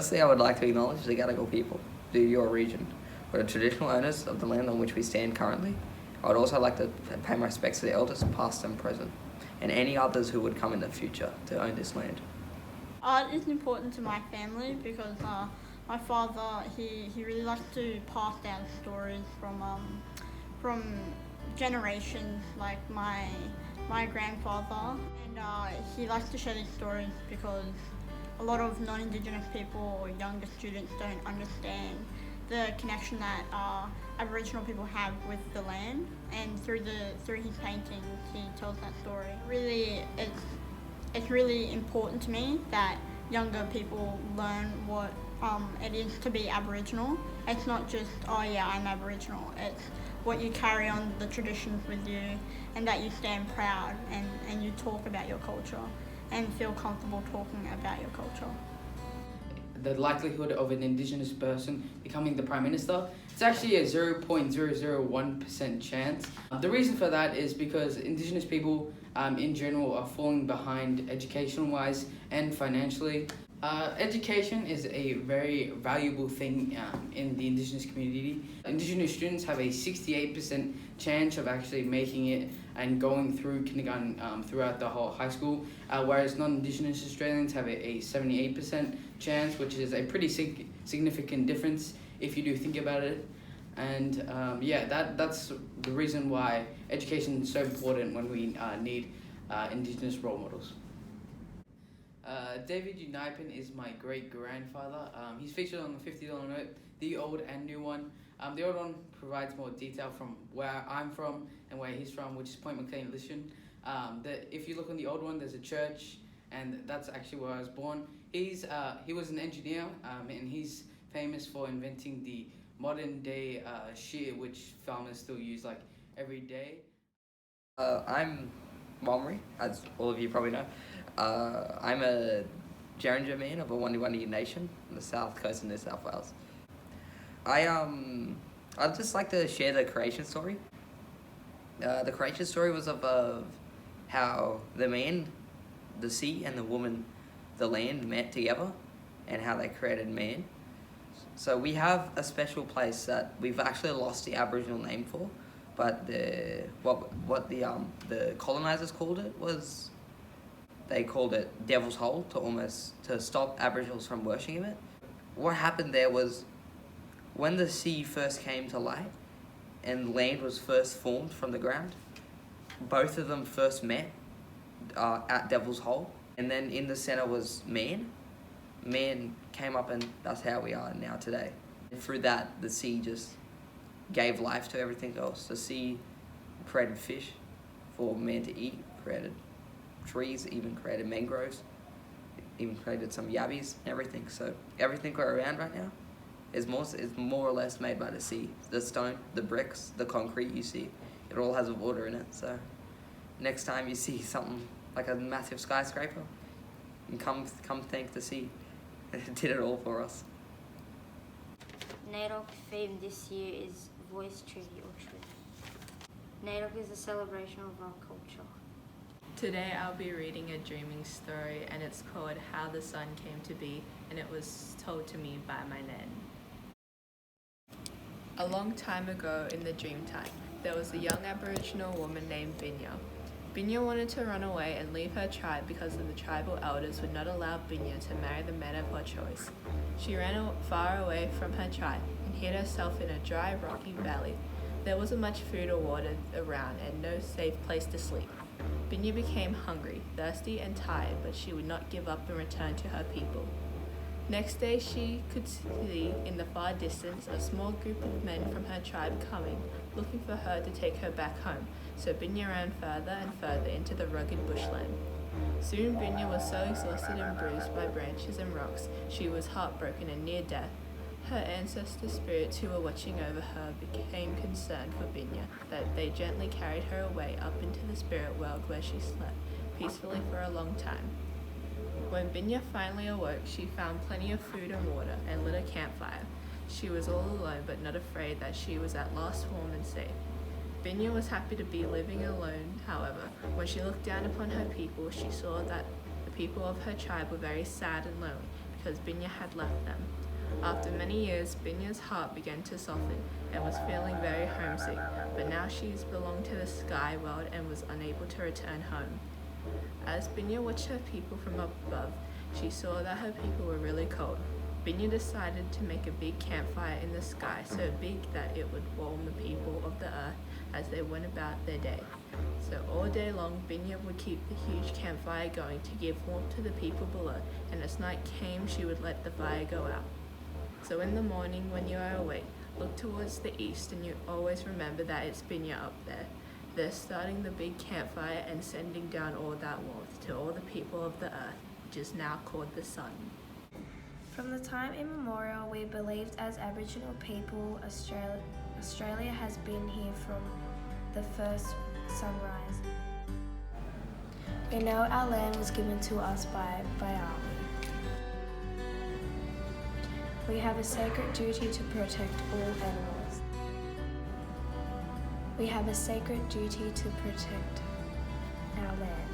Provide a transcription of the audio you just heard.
Firstly, I would like to acknowledge the Gadigal people, the Eora region, who are the traditional owners of the land on which we stand currently. I would also like to pay my respects to the elders, past and present, and any others who would come in the future to own this land. Art is important to my family because my father he really likes to pass down stories from generations, like my grandfather, and he likes to share these stories because a lot of non-Indigenous people or younger students don't understand the connection that Aboriginal people have with the land, and through his paintings he tells that story. Really, it's really important to me that younger people learn what it is to be Aboriginal. It's not just, oh yeah, I'm Aboriginal. It's what you carry on the traditions with you, and that you stand proud and you talk about your culture and feel comfortable talking about your culture. The likelihood of an Indigenous person becoming the Prime Minister, it's actually a 0.001% chance. The reason for that is because Indigenous people in general are falling behind education-wise and financially. Education is a very valuable thing in the Indigenous community. Indigenous students have a 68% chance of actually making it and going through kindergarten throughout the whole high school, whereas non-Indigenous Australians have a 78% chance, which is a pretty significant difference if you do think about it. And that's the reason why education is so important when we need Indigenous role models. David Unipen is my great-grandfather. He's featured on the $50 note, the old and new one. The old one provides more detail from where I'm from and where he's from, which is Point McLean, Lishan. If you look on the old one, there's a church, and that's actually where I was born. He was an engineer, and he's famous for inventing the modern-day shear, which farmers still use like every day. I'm Momri, as all of you probably know. I'm a Geringer man of a Wandi nation on the south coast of New South Wales. I'd just like to share the creation story. The creation story was of how the man, the sea, and the woman, the land, met together, and how they created man. So we have a special place that we've actually lost the Aboriginal name for, but what the colonizers called it was, they called it Devil's Hole to stop Aboriginals from worshipping it. What happened there was, when the sea first came to light and land was first formed from the ground, both of them first met at Devil's Hole, and then in the center was man. Man came up, and that's how we are now today. And through that, the sea just gave life to everything else. The sea created fish for man to eat, created trees, even created mangroves, even created some yabbies and everything. So everything we're around right now is more or less made by the sea. The stone, the bricks, the concrete you see, it all has water in it. So next time you see something like a massive skyscraper, you come thank the sea. It did it all for us. NAIDOC theme this year is Voice, Treaty or Truth. NAIDOC is a celebration of our culture. Today I'll be reading a dreaming story, and it's called How the Sun Came to Be, and it was told to me by my nan. A long time ago in the Dreamtime, there was a young Aboriginal woman named Binya. Binya wanted to run away and leave her tribe because of the tribal elders would not allow Binya to marry the man of her choice. She ran far away from her tribe and hid herself in a dry, rocky valley. There wasn't much food or water around and no safe place to sleep. Binya became hungry, thirsty, and tired, but she would not give up and return to her people. Next day she could see in the far distance a small group of men from her tribe coming, looking for her to take her back home, so Binya ran further and further into the rugged bushland. Soon Binya was so exhausted and bruised by branches and rocks, she was heartbroken and near death. Her ancestor spirits who were watching over her became concerned for Binya, that they gently carried her away up into the spirit world where she slept peacefully for a long time. When Binya finally awoke, she found plenty of food and water and lit a campfire. She was all alone but not afraid that she was at last warm and safe. Binya was happy to be living alone, however. When she looked down upon her people, she saw that the people of her tribe were very sad and lonely because Binya had left them. After many years, Binya's heart began to soften and was feeling very homesick, but now she's belonged to the sky world and was unable to return home. As Binya watched her people from up above, she saw that her people were really cold. Binya decided to make a big campfire in the sky, so big that it would warm the people of the earth as they went about their day. So all day long, Binya would keep the huge campfire going to give warmth to the people below, and as night came, she would let the fire go out. So in the morning, when you are awake, look towards the east and you always remember that it's Binya up there. They're starting the big campfire and sending down all that warmth to all the people of the earth, which is now called the sun. From the time immemorial we believed as Aboriginal people, Australia has been here from the first sunrise. We know our land was given to us by Army. We have a sacred duty to protect all animals. We have a sacred duty to protect our land.